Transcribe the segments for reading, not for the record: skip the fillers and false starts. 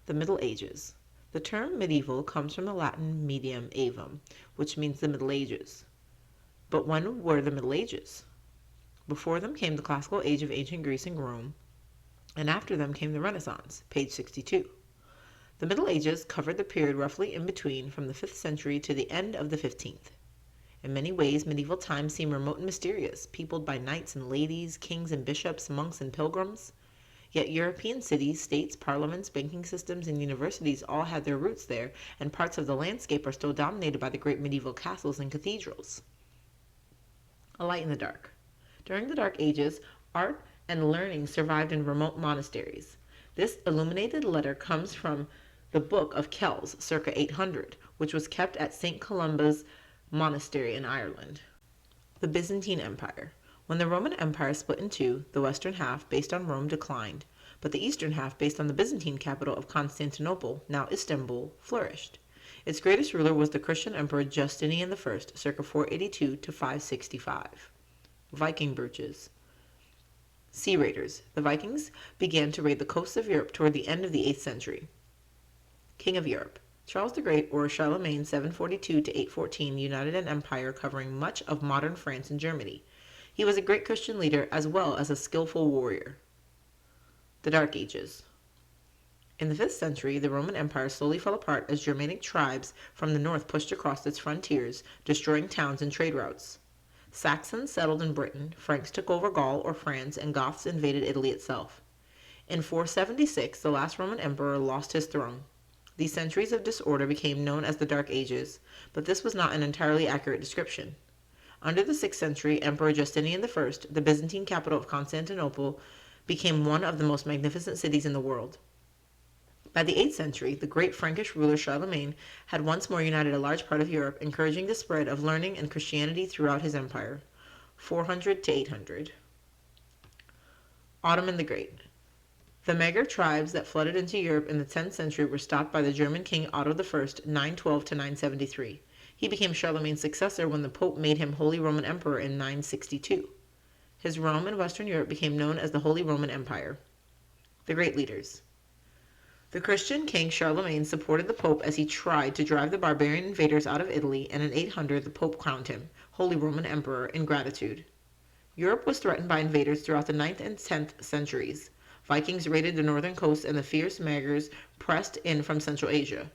The Middle Ages. The term medieval comes from the Latin medium aevum, which means the Middle Ages. But when were the Middle Ages? Before them came the classical age of ancient Greece and Rome, and after them came the Renaissance, page 62. The Middle Ages covered the period roughly in between from the 5th century to the end of the 15th. In many ways, medieval times seem remote and mysterious, peopled by knights and ladies, kings and bishops, monks and pilgrims. Yet European cities, states, parliaments, banking systems, and universities all had their roots there, and parts of the landscape are still dominated by the great medieval castles and cathedrals. A light in the dark. During the Dark Ages, art and learning survived in remote monasteries. This illuminated letter comes from the Book of Kells, circa 800, which was kept at St. Columba's Monastery in Ireland. The Byzantine Empire. When the Roman Empire split in two, the western half, based on Rome, declined, but the eastern half, based on the Byzantine capital of Constantinople, now Istanbul, flourished. Its greatest ruler was the Christian Emperor Justinian I, circa 482 to 565. Viking brooches. Sea raiders. The Vikings began to raid the coasts of Europe toward the end of the 8th century. King of Europe. Charles the Great, or Charlemagne, 742 to 814, united an empire covering much of modern France and Germany. He was a great Christian leader as well as a skillful warrior. The Dark Ages. In the 5th century, the Roman Empire slowly fell apart as Germanic tribes from the north pushed across its frontiers, destroying towns and trade routes. Saxons settled in Britain, Franks took over Gaul or France, and Goths invaded Italy itself. In 476, the last Roman emperor lost his throne. These centuries of disorder became known as the Dark Ages, but this was not an entirely accurate description. Under the 6th century, Emperor Justinian I, the Byzantine capital of Constantinople, became one of the most magnificent cities in the world. By the 8th century, the great Frankish ruler Charlemagne had once more united a large part of Europe, encouraging the spread of learning and Christianity throughout his empire. 400 to 800. Ottoman the Great. The Magyar tribes that flooded into Europe in the 10th century were stopped by the German king Otto I, 912 to 973. He became Charlemagne's successor when the Pope made him Holy Roman Emperor in 962. His realm in Western Europe became known as the Holy Roman Empire. The Great Leaders. The Christian king Charlemagne supported the Pope as he tried to drive the barbarian invaders out of Italy, and in 800 the Pope crowned him Holy Roman Emperor in gratitude. Europe was threatened by invaders throughout the 9th and 10th centuries. Vikings raided the northern coast and the fierce Magyars pressed in from Central Asia.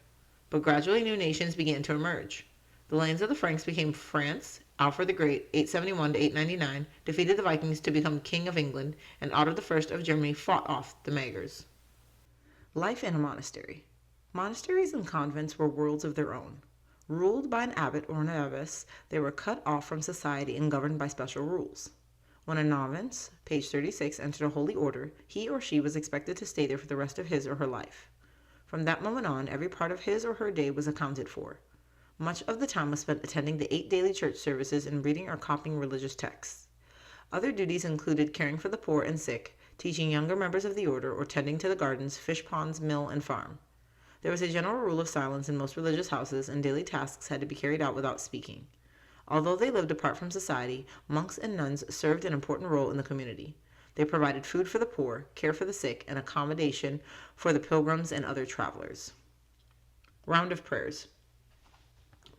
But gradually new nations began to emerge. The lands of the Franks became France. Alfred the Great, 871 to 899, defeated the Vikings to become King of England, and Otto I of Germany fought off the Magyars. Life in a monastery. Monasteries and convents were worlds of their own. Ruled by an abbot or an abbess, they were cut off from society and governed by special rules. When a novice, page 36, entered a holy order, he or she was expected to stay there for the rest of his or her life. From that moment on, every part of his or her day was accounted for. Much of the time was spent attending the 8 daily church services and reading or copying religious texts. Other duties included caring for the poor and sick, teaching younger members of the order, or tending to the gardens, fish ponds, mill, and farm. There was a general rule of silence in most religious houses, and daily tasks had to be carried out without speaking. Although they lived apart from society, monks and nuns served an important role in the community. They provided food for the poor, care for the sick, and accommodation for the pilgrims and other travelers. Round of prayers.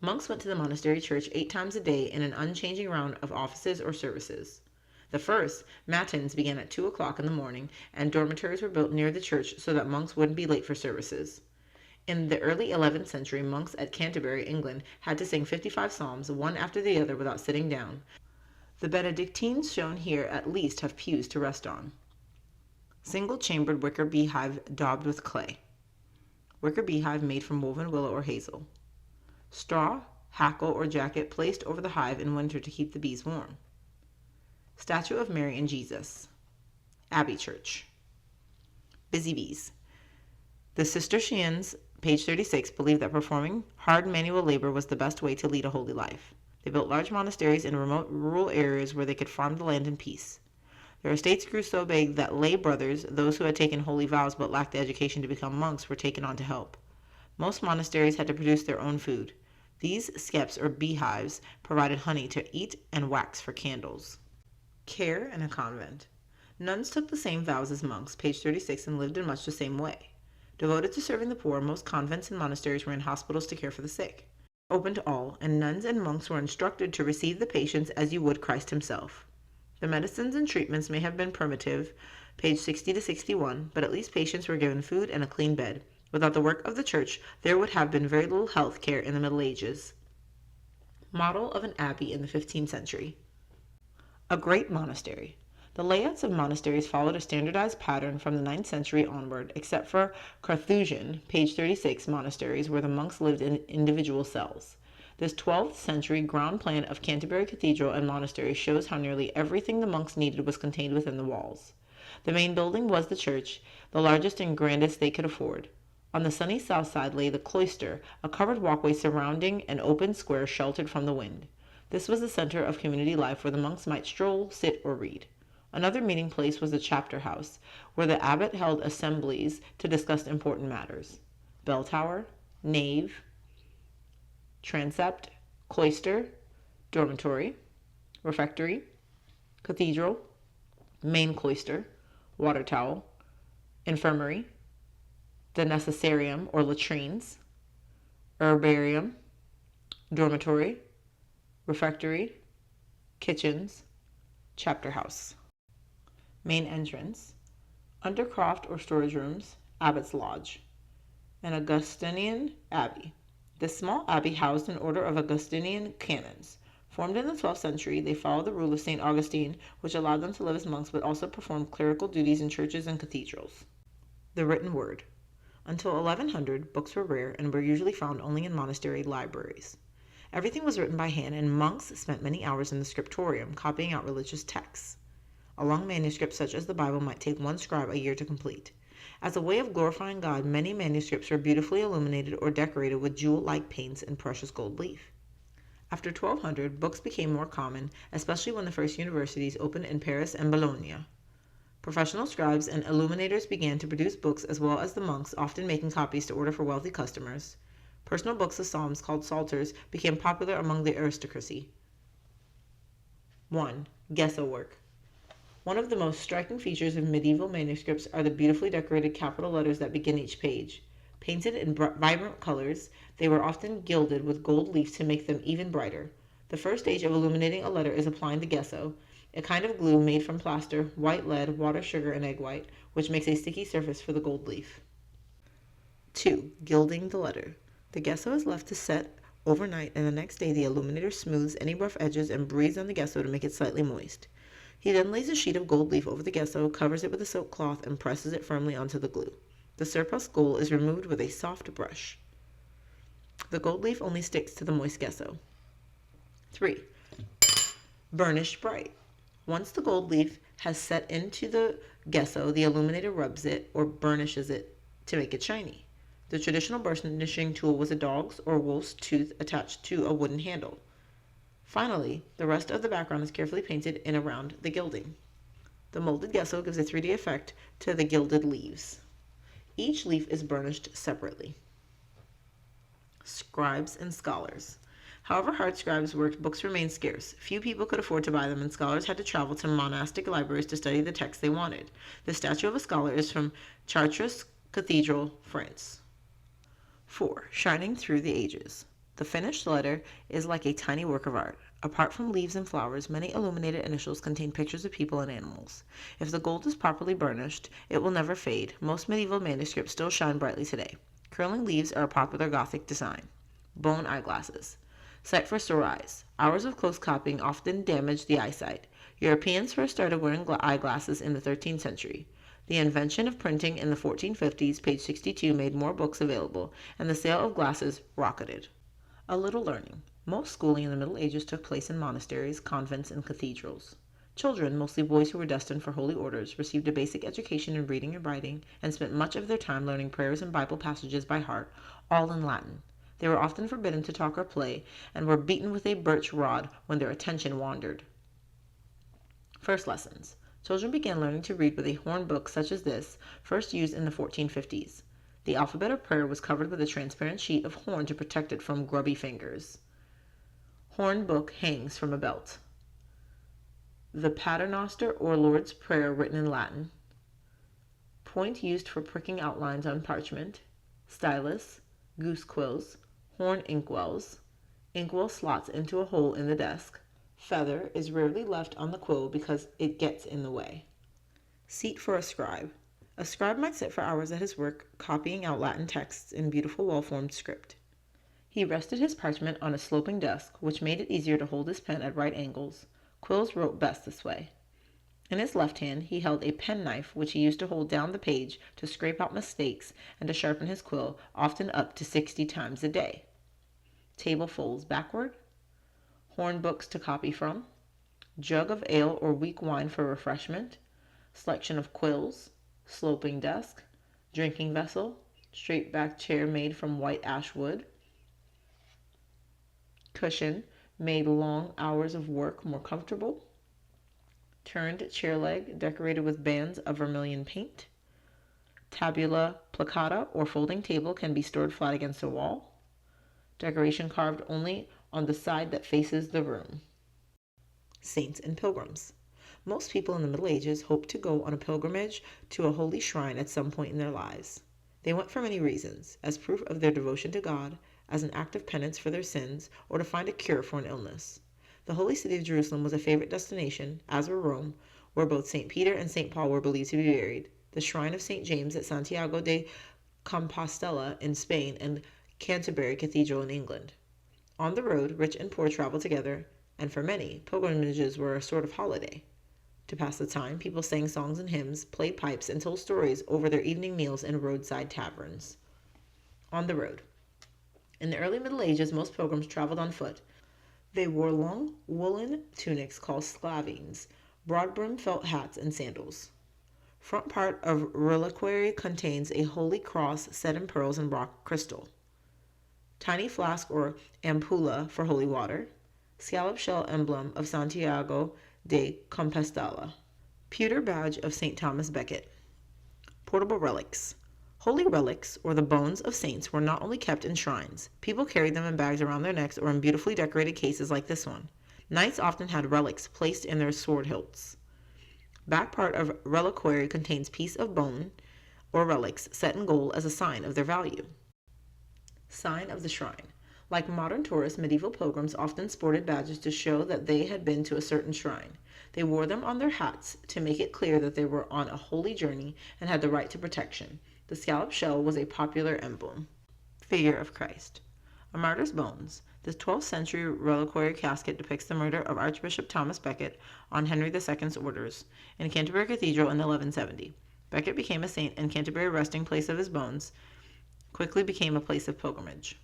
Monks went to the monastery church 8 times a day in an unchanging round of offices or services. The first, matins, began at 2 o'clock in the morning, and dormitories were built near the church so that monks wouldn't be late for services. In the early 11th century, monks at Canterbury, England, had to sing 55 psalms, one after the other, without sitting down. The Benedictines shown here at least have pews to rest on. Single-chambered wicker beehive daubed with clay. Wicker beehive made from woven willow or hazel. Straw, hackle, or jacket placed over the hive in winter to keep the bees warm. Statue of Mary and Jesus. Abbey Church. Busy bees. The Cistercians, page 36, believed that performing hard manual labor was the best way to lead a holy life. They built large monasteries in remote rural areas where they could farm the land in peace. Their estates grew so big that lay brothers, those who had taken holy vows but lacked the education to become monks, were taken on to help. Most monasteries had to produce their own food. These skeps or beehives provided honey to eat and wax for candles. Care in a convent. Nuns took the same vows as monks, page 36, and lived in much the same way. Devoted to serving the poor, most convents and monasteries ran hospitals to care for the sick. Open to all, and nuns and monks were instructed to receive the patients as you would Christ himself. The medicines and treatments may have been primitive, page 60 to 61, but at least patients were given food and a clean bed. Without the work of the church, there would have been very little health care in the Middle Ages. Model of an abbey in the 15th century. A great monastery. The layouts of monasteries followed a standardized pattern from the 9th century onward, except for Carthusian, page 36, monasteries where the monks lived in individual cells. This 12th century ground plan of Canterbury Cathedral and monastery shows how nearly everything the monks needed was contained within the walls. The main building was the church, the largest and grandest they could afford. On the sunny south side lay the cloister, a covered walkway surrounding an open square sheltered from the wind. This was the center of community life where the monks might stroll, sit, or read. Another meeting place was the chapter house, where the abbot held assemblies to discuss important matters. Bell tower, nave, transept, cloister, dormitory, refectory, cathedral, main cloister, water tower, infirmary, the necessarium or latrines, herbarium, dormitory, refectory, kitchens, chapter house. Main entrance, undercroft or storage rooms, abbot's lodge. An Augustinian abbey. This small abbey housed an order of Augustinian canons. Formed in the 12th century, they followed the rule of St. Augustine, which allowed them to live as monks but also perform clerical duties in churches and cathedrals. The written word. Until 1100, books were rare and were usually found only in monastery libraries. Everything was written by hand, and monks spent many hours in the scriptorium copying out religious texts. A long manuscript such as the Bible might take one scribe a year to complete. As a way of glorifying God, many manuscripts were beautifully illuminated or decorated with jewel-like paints and precious gold leaf. After 1200, books became more common, especially when the first universities opened in Paris and Bologna. Professional scribes and illuminators began to produce books as well as the monks, often making copies to order for wealthy customers. Personal books of psalms called psalters became popular among the aristocracy. 1. Gesso work. One of the most striking features of medieval manuscripts are the beautifully decorated capital letters that begin each page. Painted in vibrant colors, they were often gilded with gold leaf to make them even brighter. The first stage of illuminating a letter is applying the gesso, a kind of glue made from plaster, white lead, water, sugar, and egg white, which makes a sticky surface for the gold leaf. 2. Gilding the letter. The gesso is left to set overnight, and the next day the illuminator smooths any rough edges and breathes on the gesso to make it slightly moist. He then lays a sheet of gold leaf over the gesso, covers it with a silk cloth, and presses it firmly onto the glue. The surplus gold is removed with a soft brush. The gold leaf only sticks to the moist gesso. 3. Burnish bright. Once the gold leaf has set into the gesso, the illuminator rubs it or burnishes it to make it shiny. The traditional burnishing tool was a dog's or wolf's tooth attached to a wooden handle. Finally, the rest of the background is carefully painted in around the gilding. The molded gesso gives a 3D effect to the gilded leaves. Each leaf is burnished separately. Scribes and scholars. However hard scribes worked, books remained scarce. Few people could afford to buy them, and scholars had to travel to monastic libraries to study the texts they wanted. The statue of a scholar is from Chartres Cathedral, France. 4. Shining through the ages. The finished letter is like a tiny work of art. Apart from leaves and flowers, many illuminated initials contain pictures of people and animals. If the gold is properly burnished, it will never fade. Most medieval manuscripts still shine brightly today. Curling leaves are a popular Gothic design. Bone eyeglasses. Sight for sore eyes. Hours of close copying often damage the eyesight. Europeans first started wearing eyeglasses in the 13th century. The invention of printing in the 1450s, page 62, made more books available, and the sale of glasses rocketed. A little learning. Most schooling in the Middle Ages took place in monasteries, convents, and cathedrals. Children, mostly boys who were destined for holy orders, received a basic education in reading and writing and spent much of their time learning prayers and Bible passages by heart, all in Latin. They were often forbidden to talk or play and were beaten with a birch rod when their attention wandered. First lessons. Children began learning to read with a horn book such as this, first used in the 1450s. The alphabet of prayer was covered with a transparent sheet of horn to protect it from grubby fingers. Horn book hangs from a belt. The Paternoster or Lord's Prayer written in Latin. point used for pricking outlines on parchment, stylus, goose quills, horn inkwell slots into a hole in the desk, feather is rarely left on the quill because it gets in the way. Seat for a scribe. A scribe might sit for hours at his work, copying out Latin texts in beautiful well-formed script. He rested his parchment on a sloping desk, which made it easier to hold his pen at right angles. Quills wrote best this way. In his left hand, he held a penknife, which he used to hold down the page to scrape out mistakes and to sharpen his quill, often up to 60 times a day. Table folds backward. Horn books to copy from. Jug of ale or weak wine for refreshment. Selection of quills. Sloping desk. Drinking vessel. Straight back chair made from white ash wood. Cushion made long hours of work more comfortable. Turned chair leg decorated with bands of vermilion paint. Tabula placata or folding table can be stored flat against a wall. Decoration carved only on the side that faces the room. Saints and pilgrims. Most people in the Middle Ages hoped to go on a pilgrimage to a holy shrine at some point in their lives. They went for many reasons: as proof of their devotion to God, as an act of penance for their sins, or to find a cure for an illness. The holy city of Jerusalem was a favorite destination, as were Rome, where both St. Peter and St. Paul were believed to be buried, the shrine of St. James at Santiago de Compostela in Spain, and Canterbury Cathedral in England. On the road, rich and poor traveled together, and for many, pilgrimages were a sort of holiday. To pass the time, people sang songs and hymns, played pipes, and told stories over their evening meals in roadside taverns. On the road. In the early Middle Ages, most pilgrims traveled on foot. They wore long woolen tunics called sklavines, broad-brimmed felt hats, and sandals. Front part of reliquary contains a holy cross set in pearls and rock crystal. Tiny flask or ampulla for holy water. Scallop shell emblem of Santiago de Compostela. Pewter badge of St. Thomas Becket. Portable relics. Holy relics, or the bones of saints, were not only kept in shrines. People carried them in bags around their necks or in beautifully decorated cases like this one. Knights often had relics placed in their sword hilts. Back part of reliquary contains piece of bone or relics set in gold as a sign of their value. Sign of the shrine. Like modern tourists, medieval pilgrims often sported badges to show that they had been to a certain shrine. They wore them on their hats to make it clear that they were on a holy journey and had the right to protection. The scallop shell was a popular emblem. Figure of Christ. A martyr's bones. The 12th century reliquary casket depicts the murder of Archbishop Thomas Becket on Henry II's orders in Canterbury Cathedral in 1170. Becket became a saint, and Canterbury, resting place of his bones, quickly became a place of pilgrimage.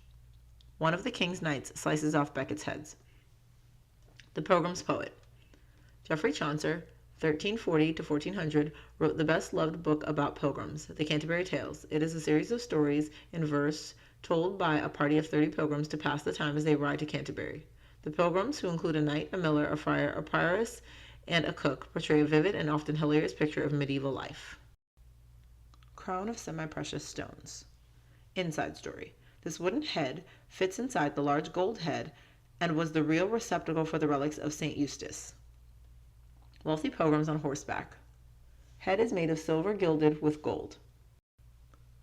One of the king's knights slices off Becket's heads. The Pilgrim's Poet. Geoffrey Chaucer, 1340 to 1400, wrote the best-loved book about pilgrims, The Canterbury Tales. It is a series of stories in verse told by a party of 30 pilgrims to pass the time as they ride to Canterbury. The pilgrims, who include a knight, a miller, a friar, a prioress, and a cook, portray a vivid and often hilarious picture of medieval life. Crown of semi-precious stones. Inside story. This wooden head fits inside the large gold head and was the real receptacle for the relics of St. Eustace. Wealthy pilgrims on horseback. Head is made of silver gilded with gold.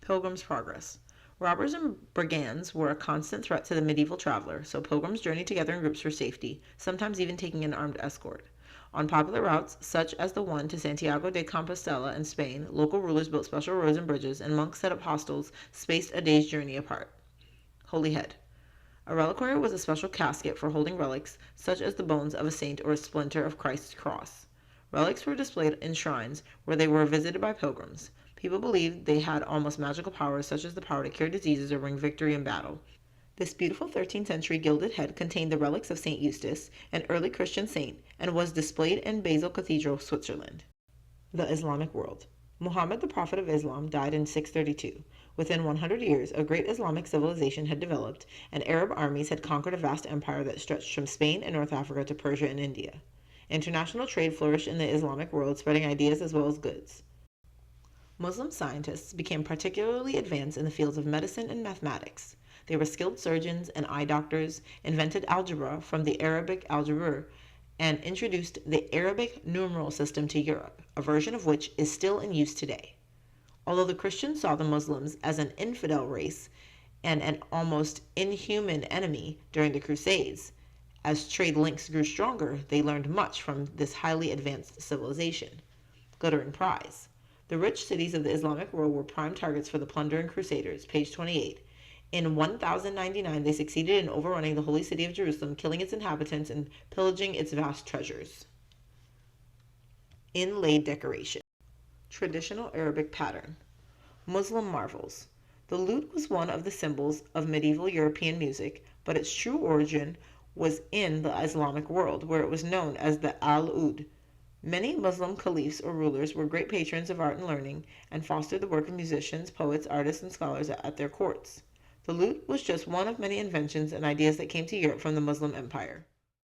Pilgrim's Progress. Robbers and brigands were a constant threat to the medieval traveler, so pilgrims journeyed together in groups for safety, sometimes even taking an armed escort. On popular routes, such as the one to Santiago de Compostela in Spain, local rulers built special roads and bridges, and monks set up hostels spaced a day's journey apart. Holy Head. A reliquary was a special casket for holding relics, such as the bones of a saint or a splinter of Christ's cross. Relics were displayed in shrines where they were visited by pilgrims. People believed they had almost magical powers, such as the power to cure diseases or bring victory in battle. This beautiful 13th century gilded head contained the relics of St. Eustace, an early Christian saint, and was displayed in Basel Cathedral, Switzerland. The Islamic world. Muhammad, the prophet of Islam, died in 632. Within 100 years, a great Islamic civilization had developed, and Arab armies had conquered a vast empire that stretched from Spain and North Africa to Persia and India. International trade flourished in the Islamic world, spreading ideas as well as goods. Muslim scientists became particularly advanced in the fields of medicine and mathematics. They were skilled surgeons and eye doctors, invented algebra from the Arabic algebra, and introduced the Arabic numeral system to Europe, a version of which is still in use today. Although the Christians saw the Muslims as an infidel race and an almost inhuman enemy during the Crusades, as trade links grew stronger, they learned much from this highly advanced civilization. Glittering prize. The rich cities of the Islamic world were prime targets for the plundering Crusaders, page 28. In 1099, they succeeded in overrunning the holy city of Jerusalem, killing its inhabitants and pillaging its vast treasures. Inlaid decoration. Traditional Arabic pattern. Muslim marvels. The lute was one of the symbols of medieval European music, but its true origin was in the Islamic world, where it was known as the al-ud. Many Muslim caliphs or rulers were great patrons of art and learning, and fostered the work of musicians, poets, artists, and scholars at their courts. The lute was just one of many inventions and ideas that came to Europe from the Muslim Empire.